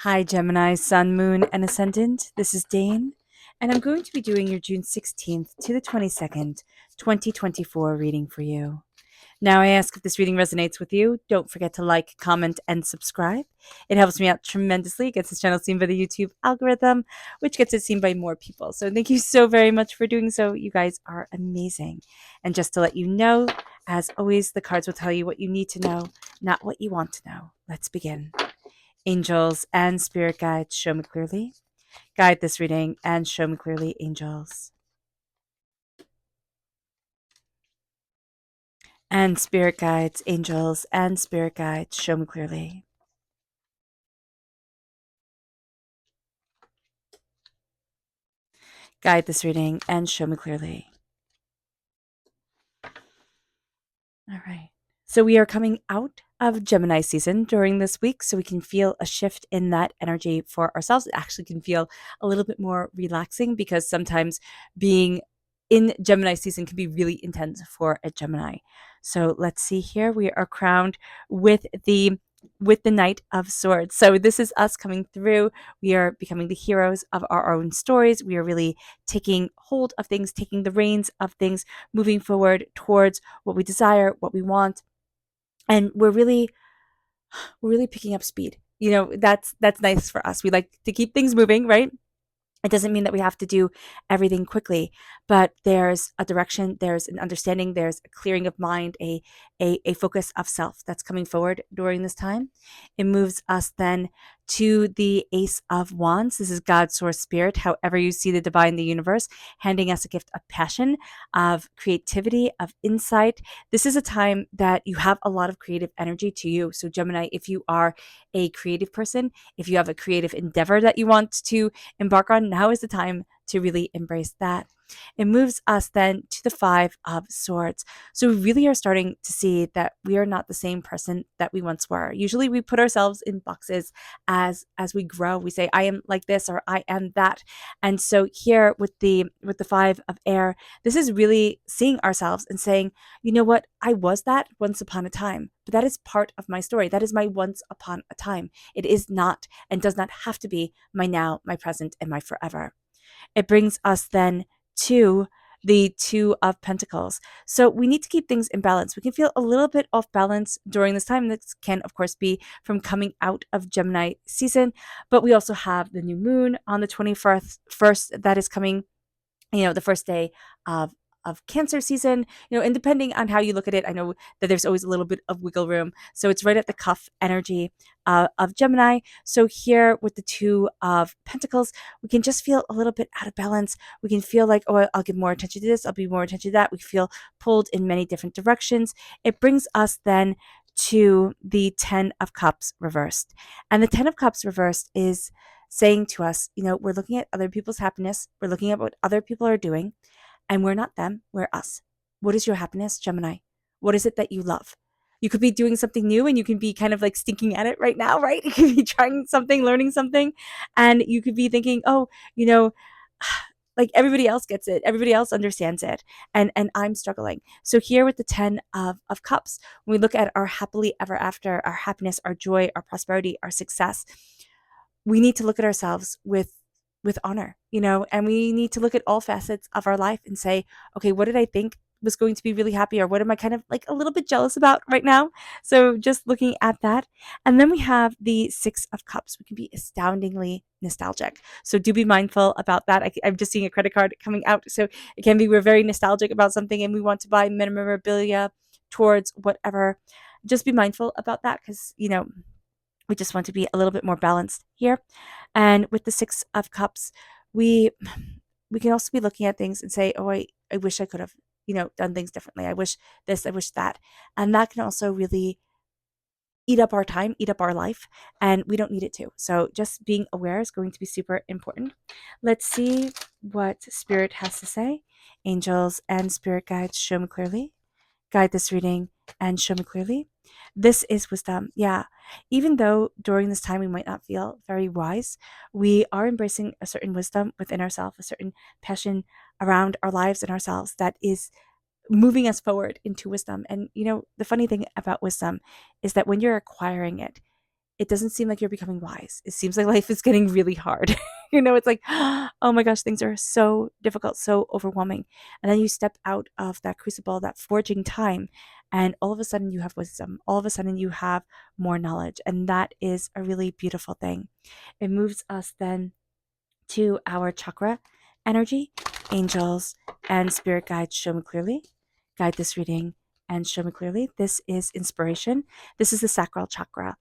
Hi, Gemini, Sun, Moon, and Ascendant. This is Dane, and I'm going to be doing your June 16th to the 22nd, 2024 reading for you. Now, I ask if this reading resonates with you. Don't forget to like, comment, and subscribe. It helps me out tremendously. It gets this channel seen by the YouTube algorithm, which gets it seen by more people. So, thank you so very much for doing so. You guys are amazing. And just to let you know, as always, the cards will tell you what you need to know, not what you want to know. Let's begin. Angels and spirit guides, show me clearly. Guide this reading and show me clearly, angels. And spirit guides, angels and spirit guides, show me clearly. Guide this reading and show me clearly. All right. So we are coming out of Gemini season during this week, so we can feel a shift in that energy for ourselves. It actually can feel a little bit more relaxing because sometimes being in Gemini season can be really intense for a Gemini. So let's see here. We are crowned with the Knight of Swords. So this is us coming through. We are becoming the heroes of our own stories. We are really taking hold of things, taking the reins of things, moving forward towards what we desire, what we want. And we're really picking up speed. That's nice for us. We like to keep things moving, right? It doesn't mean that we have to do everything quickly, but there's a direction, there's an understanding, there's a clearing of mind, a focus of self that's coming forward during this time. It moves us then to the Ace of Wands. This is God's source spirit, however you see the divine, the universe, handing us a gift of passion, of creativity, of insight. This is a time that you have a lot of creative energy to you. So Gemini, if you are a creative person, if you have a creative endeavor that you want to embark on, now is the time to really embrace that. It moves us then to the Five of Swords. So we really are starting to see that we are not the same person that we once were. Usually we put ourselves in boxes as we grow. We say, I am like this or I am that. And so here with the Five of Air, this is really seeing ourselves and saying, you know what, I was that once upon a time, but that is part of my story. That is my once upon a time. It is not and does not have to be my now, my present, and my forever. It brings us then to the Two of Pentacles. So we need to keep things in balance. We can feel a little bit off balance during this time. This can, of course, be from coming out of Gemini season, but we also have the new moon on the 21st first that is coming, the first day of Cancer season, and depending on how you look at it, I know that there's always a little bit of wiggle room. So it's right at the cuff energy of Gemini. So here with the Two of Pentacles, we can just feel a little bit out of balance. We can feel like, oh, I'll give more attention to this, I'll be more attention to that. We feel pulled in many different directions. It brings us then to the Ten of Cups reversed. And the Ten of Cups reversed is saying to us, we're looking at other people's happiness, we're looking at what other people are doing, and we're not them, we're us. What is your happiness, Gemini? What is it that you love? You could be doing something new and you can be kind of like stinking at it right now, right? You could be trying something, learning something, and you could be thinking, oh, like everybody else gets it, everybody else understands it, and I'm struggling. So here with the Ten of Cups, when we look at our happily ever after, our happiness, our joy, our prosperity, our success, we need to look at ourselves with honor, and we need to look at all facets of our life and say, okay, what did I think was going to be really happy, or what am I kind of like a little bit jealous about right now? So just looking at that. And then we have the Six of Cups. We can be astoundingly nostalgic. So do be mindful about that. I'm just seeing a credit card coming out. So it can be we're very nostalgic about something and we want to buy memorabilia towards whatever. Just be mindful about that because, we just want to be a little bit more balanced here. And with the Six of Cups, we we can also be looking at things and say, oh, I wish I could have, done things differently. I wish this, I wish that. And that can also really eat up our time, eat up our life, and we don't need it to. So just being aware is going to be super important. Let's see what Spirit has to say. Angels and Spirit guides, show me clearly. Guide this reading and show me clearly. This is wisdom. Yeah. Even though during this time we might not feel very wise, we are embracing a certain wisdom within ourselves, a certain passion around our lives and ourselves that is moving us forward into wisdom. And, the funny thing about wisdom is that when you're acquiring it, it doesn't seem like you're becoming wise. It seems like life is getting really hard. It's like, oh my gosh, things are so difficult, so overwhelming. And then you step out of that crucible, that forging time, and all of a sudden you have wisdom. All of a sudden you have more knowledge. And that is a really beautiful thing. It moves us then to our chakra energy. Angels and spirit guides show me clearly. Guide this reading and show me clearly. This is inspiration. This is the sacral chakra.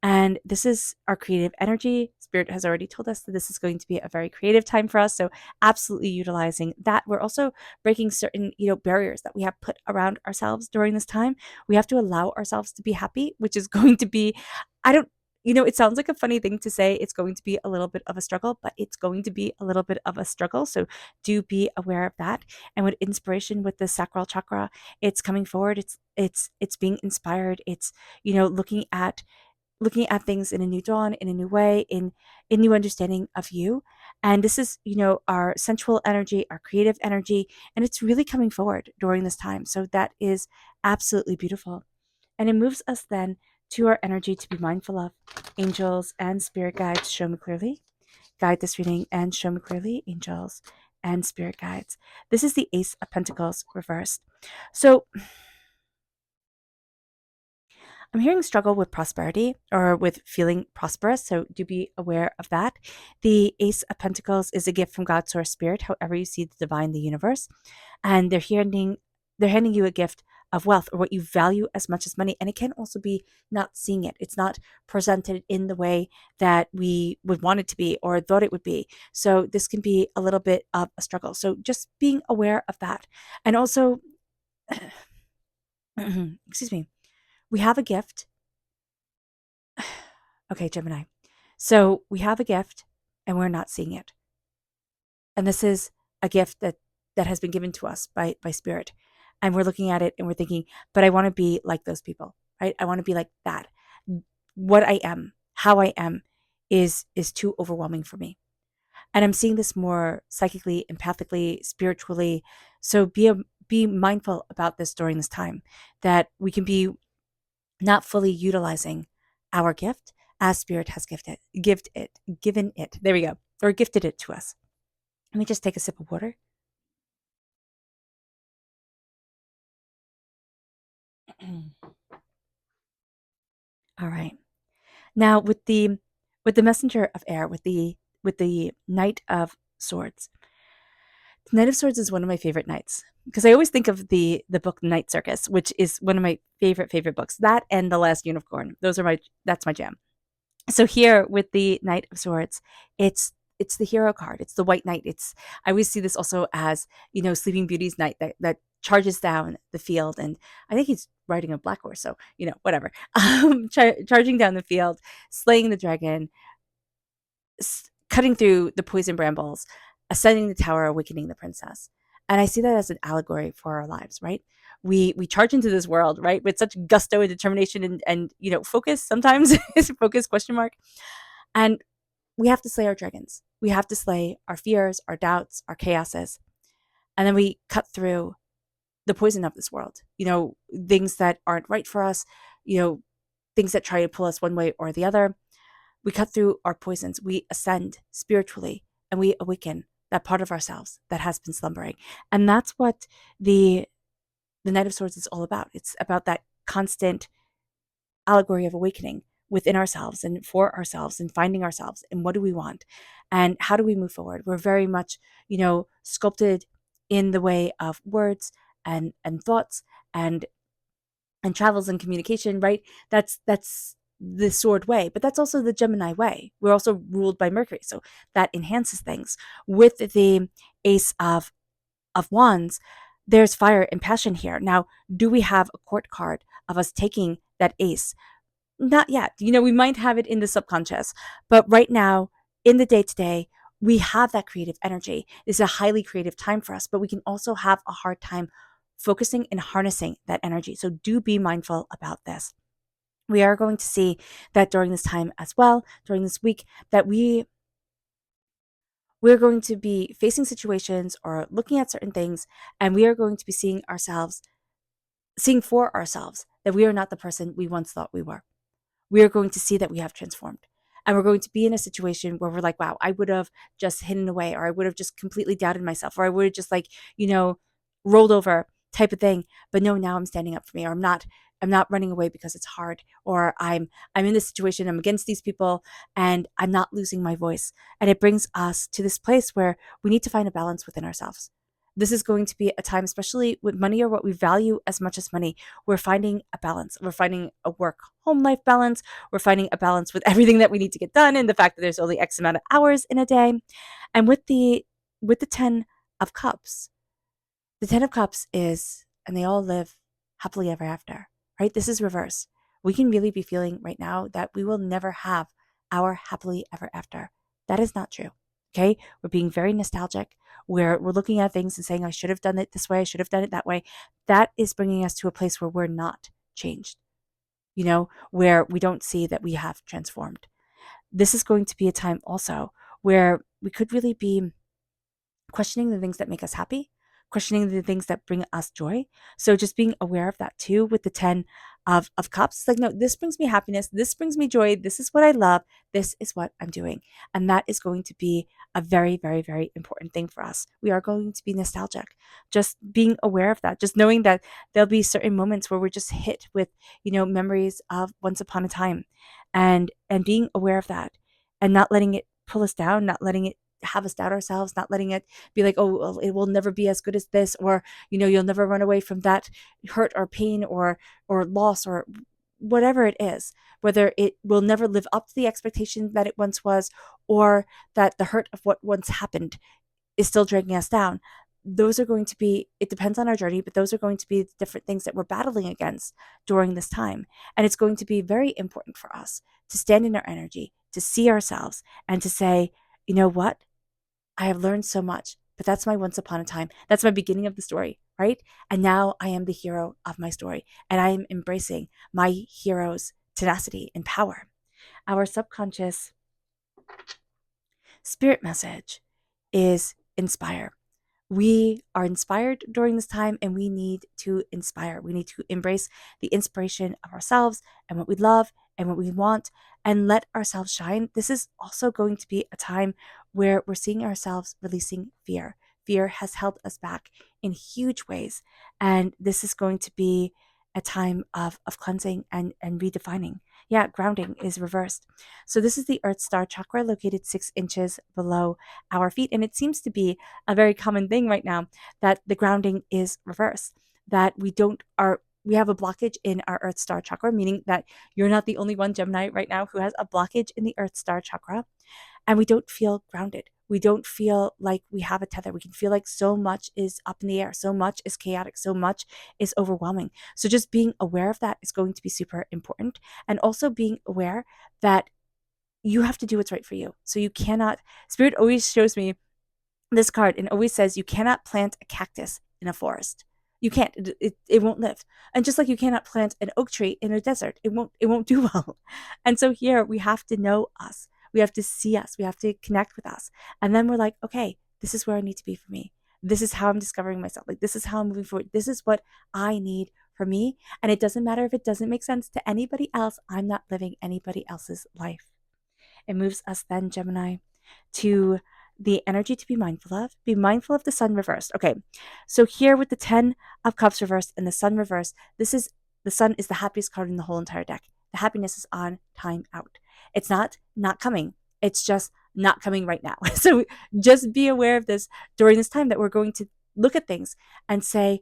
And this is our creative energy. Spirit has already told us that this is going to be a very creative time for us. So absolutely utilizing that. We're also breaking certain, barriers that we have put around ourselves during this time. We have to allow ourselves to be happy, which is going to be, I don't, it sounds like a funny thing to say. It's going to be a little bit of a struggle, but it's going to be a little bit of a struggle. So do be aware of that. And with inspiration, with the sacral chakra, it's coming forward. It's being inspired. It's, looking at things in a new dawn, in a new way, in new understanding of you. And this is, our sensual energy, our creative energy, and it's really coming forward during this time. So that is absolutely beautiful. And it moves us then to our energy to be mindful of. Angels and spirit guides show me clearly. Guide this reading and show me clearly, angels and spirit guides. This is the Ace of Pentacles reversed. So I'm hearing struggle with prosperity or with feeling prosperous, so do be aware of that. The Ace of Pentacles is a gift from God, Source, Spirit, however you see the divine, the universe, and they're handing you a gift of wealth or what you value as much as money, and it can also be not seeing it. It's not presented in the way that we would want it to be or thought it would be. So this can be a little bit of a struggle. So just being aware of that, and also, excuse me, we have a gift. Okay, Gemini. So we have a gift and we're not seeing it. And this is a gift that has been given to us by spirit. And we're looking at it and we're thinking, but I want to be like those people, right? I want to be like that. What I am, how I am is too overwhelming for me. And I'm seeing this more psychically, empathically, spiritually. So be mindful about this during this time, that we can be not fully utilizing our gift as spirit has given it. There we go. Or gifted it to us. Let me just take a sip of water. All right. Now with the messenger of air, with the Knight of Swords. The Knight of Swords is one of my favorite knights because I always think of the book Night Circus, which is one of my favorite books. That and The Last Unicorn. That's my jam. So here with the Knight of Swords, it's the hero card. It's the white knight. I always see this also as, Sleeping Beauty's knight that charges down the field, and I think he's riding a black horse, so whatever. Charging down the field, slaying the dragon, cutting through the poison brambles, ascending the tower, awakening the princess. And I see that as an allegory for our lives, right? We charge into this world, right, with such gusto and determination and focus sometimes is focus question mark. And we have to slay our dragons. We have to slay our fears, our doubts, our chaoses. And then we cut through the poison of this world, things that aren't right for us, things that try to pull us one way or the other. We cut through our poisons. We ascend spiritually and we awaken that part of ourselves that has been slumbering. And that's what the Knight of Swords is all about. It's about that constant allegory of awakening within ourselves and for ourselves and finding ourselves and what do we want and how do we move forward. We're very much, sculpted in the way of words and thoughts and travels and communication, right? That's the sword way, but that's also the Gemini way. We're also ruled by Mercury, so that enhances things. With the Ace of Wands, there's fire and passion here. Now, do we have a court card of us taking that ace? Not yet. We might have it in the subconscious, but right now, in the day to day, we have that creative energy. This is a highly creative time for us, but we can also have a hard time focusing and harnessing that energy. So do be mindful about this. We are going to see that during this time as well, during this week, that we're going to be facing situations or looking at certain things, and we are going to be seeing for ourselves that we are not the person we once thought we were. we are going to see that we have transformed. And we're going to be in a situation where we're like, wow, I would have just hidden away, or I would have just completely doubted myself, or I would have just like, rolled over type of thing. But no, now I'm standing up for me, or I'm not running away because it's hard, or I'm in this situation, I'm against these people, and I'm not losing my voice. And it brings us to this place where we need to find a balance within ourselves. This is going to be a time, especially with money or what we value as much as money. We're finding a balance. We're finding a work home life balance. We're finding a balance with everything that we need to get done, and the fact that there's only X amount of hours in a day. And with the 10 of Cups, the 10 of Cups is, and they all live happily ever after, right? This is reverse. We can really be feeling right now that we will never have our happily ever after. That is not true. Okay. We're being very nostalgic. We're looking at things and saying, I should have done it this way. I should have done it that way. That is bringing us to a place where we're not changed, where we don't see that we have transformed. This is going to be a time also where we could really be questioning the things that make us happy, questioning the things that bring us joy. So just being aware of that too with the 10 of Cups. It's like, no, this brings me happiness. This brings me joy. This is what I love. This is what I'm doing. And that is going to be a very, very, very important thing for us. We are going to be nostalgic. Just being aware of that, just knowing that there'll be certain moments where we're just hit with, memories of once upon a time, and being aware of that and not letting it pull us down, not letting it have us doubt ourselves, not letting it be like, oh, well, it will never be as good as this, or you'll never run away from that hurt or pain or loss or whatever it is, whether it will never live up to the expectation that it once was, or that the hurt of what once happened is still dragging us down. Those are going to be, it depends on our journey, but those are going to be different things that we're battling against during this time. And it's going to be very important for us to stand in our energy, to see ourselves, and to say, you know what? I have learned so much, but that's my once upon a time. That's my beginning of the story, right? And now I am the hero of my story, and I am embracing my hero's tenacity and power. Our subconscious spirit message is inspire. We are inspired during this time, and we need to inspire. We need to embrace the inspiration of ourselves and what we love and what we want, and let ourselves shine. This is also going to be a time where we're seeing ourselves releasing fear. Fear has held us back in huge ways, and this is going to be a time of cleansing and redefining. Yeah, grounding is reversed. So this is the Earth Star chakra located 6 inches below our feet, and it seems to be a very common thing right now that the grounding is reversed, that we have a blockage in our Earth Star chakra, meaning that you're not the only one, Gemini, right now who has a blockage in the Earth Star chakra, and we don't feel grounded. We don't feel like we have a tether. We can feel like so much is up in the air, so much is chaotic, so much is overwhelming. So just being aware of that is going to be super important, and also being aware that you have to do what's right for you. So you cannot, Spirit always shows me this card and always says you cannot plant a cactus in a forest. You can't. It won't live. And just like you cannot plant an oak tree in a desert, it won't do well. And so here we have to know us. We have to see us. We have to connect with us. And then we're like, okay, this is where I need to be for me. This is how I'm discovering myself. Like, this is how I'm moving forward. This is what I need for me. And it doesn't matter if it doesn't make sense to anybody else. I'm not living anybody else's life. It moves us then, Gemini, to the energy to be mindful of. Be mindful of the sun reversed. Okay, so here with the 10 of Cups reversed and the sun reversed, the sun is the happiest card in the whole entire deck. The happiness is on time out. It's not coming. It's just not coming right now. So just be aware of this during this time, that we're going to look at things and say,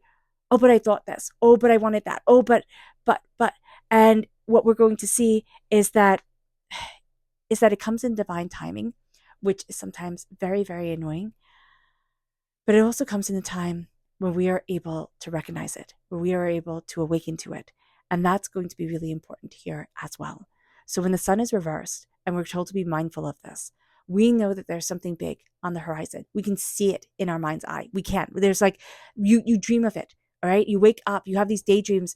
oh, but I thought this. Oh, but I wanted that. Oh, but. And what we're going to see is that it comes in divine timing, which is sometimes very, very annoying. But it also comes in a time where we are able to recognize it, where we are able to awaken to it. And that's going to be really important here as well. So when the sun is reversed and we're told to be mindful of this, we know that there's something big on the horizon. We can see it in our mind's eye. We can. There's like, you dream of it, all right? You wake up, you have these daydreams,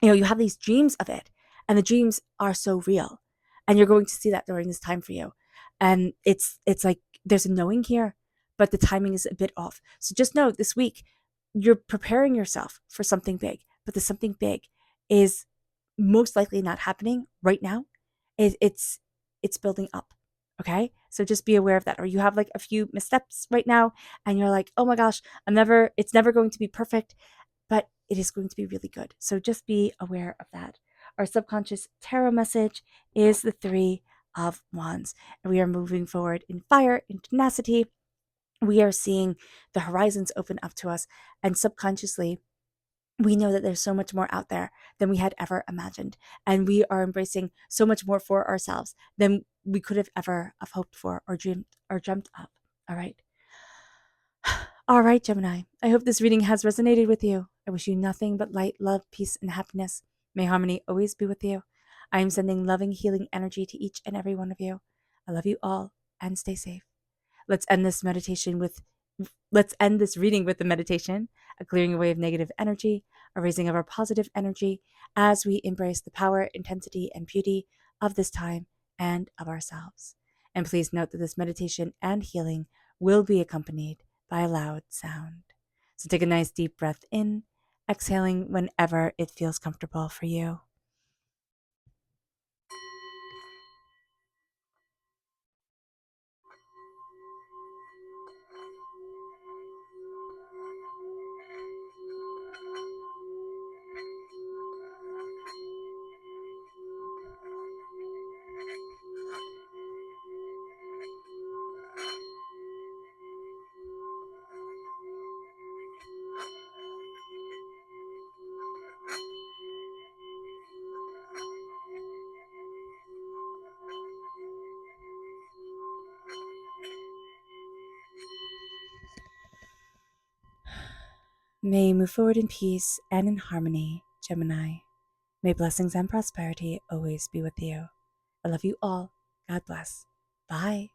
you have these dreams of it, and the dreams are so real. And you're going to see that during this time for you. And it's like there's a knowing here, but the timing is a bit off. So just know this week, you're preparing yourself for something big, but the something big is most likely not happening right now. it's building up. Okay. So just be aware of that. Or you have like a few missteps right now and you're like, oh my gosh, it's never going to be perfect, but it is going to be really good. So just be aware of that. Our subconscious tarot message is the Three of Wands. And we are moving forward in fire, in tenacity. We are seeing the horizons open up to us. And subconsciously, we know that there's so much more out there than we had ever imagined. And we are embracing so much more for ourselves than we could have ever have hoped for or dreamt of. All right. All right, Gemini. I hope this reading has resonated with you. I wish you nothing but light, love, peace, and happiness. May harmony always be with you. I am sending loving, healing energy to each and every one of you. I love you all and stay safe. Let's end this reading with the meditation, a clearing away of negative energy, a raising of our positive energy as we embrace the power, intensity, and beauty of this time and of ourselves. And please note that this meditation and healing will be accompanied by a loud sound. So take a nice deep breath in, exhaling whenever it feels comfortable for you. May you move forward in peace and in harmony, Gemini. May blessings and prosperity always be with you. I love you all. God bless. Bye.